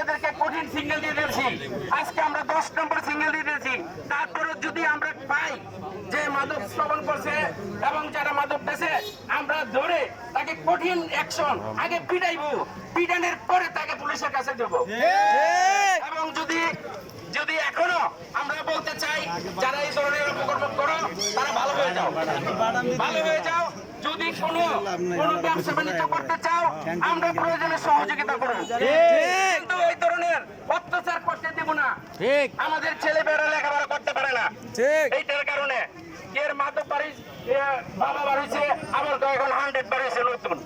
আপনাদেরকে কঠিন সিগন্যাল দিয়ে দিয়েছি, আজকে আমরা 10 নম্বর সিগন্যাল দিয়ে দিয়েছি। তারপরে যদি আমরা পাই যে মাদক সেবন করছে এবং যারা মাদক বেছে, আমরা ধরে তাকে কঠিন অ্যাকশন আগে পিটাইবো, পিটানোর পরে তাকে পুলিশের কাছে দেবো। এবং যদি এখনো আমরা বলতে চাই যারা এই ধরনের অপকর্ম করো তারা ভালো হয়ে যাও, ভালো হয়ে যাও। যদি কোনো ব্যবসা বাণিজ্য করতে চাও আমরা প্রয়োজনে সহযোগিতা করব, কিন্তু এই ধরনের অত্যাচার করতে দেব না। আমাদের ছেলেমেয়েরা লেখাপড়া করতে পারে না, এইটার কারণে এর মাদক বাড়ি বাবা বাড়িছে, আমার তো এখন 100 বাড়িছে নতুন,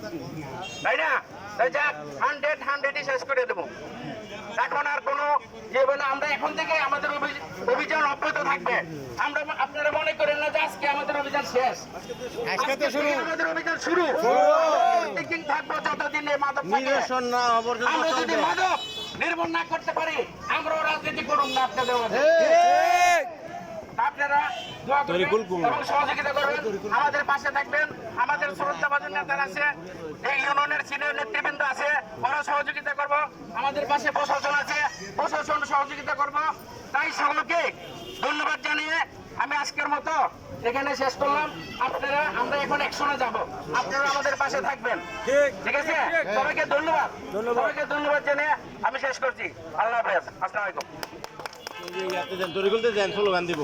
তাই না? তাই যাক 100ই শেষ করে দেবো। এখন আর কোনো জীবনে আমরা এখন থেকে আমাদের অভিযান অব্যাহত থাকবে। আমরা আপনারা মনে করেন না যে আজকে আমাদের অভিযান শেষ, আজকে তো শুরু, আমাদের অভিযান শুরু থাকবো যতদিন এই মাদক নিরসন না হবে। আমরা যদি মাদক নির্মূল না করতে পারি আমরাও রাজনীতি করুন না আপনাদের মাঝে। আপনারা দোয়া করবেন এবং সহযোগিতা করবেন, আমাদের পাশে থাকবেন। আমাদের শ্রদ্ধাভাজন নেতারা আছে, এই ইউনিয়নের সিনিয়র নেতৃবৃন্দ আছে, ওরা সহযোগিতা করব। আমাদের পাশে প্রশাসন আছে, প্রশাসন সহযোগিতা করব। তাই সকলকে ধন্যবাদ জানিয়ে আমি আজকের মতো এখানে শেষ করলাম। আমরা এখন অ্যাকশনে যাব, আপনারা আমাদের পাশে থাকবেন, ঠিক আছে? সবাইকে ধন্যবাদ, সবাইকে ধন্যবাদ জানিয়ে আমি শেষ করছি। আল্লাহ হাফেজ, আসসালামু আলাইকুম। তরিকুলতে দেন, স্লোগান দিব।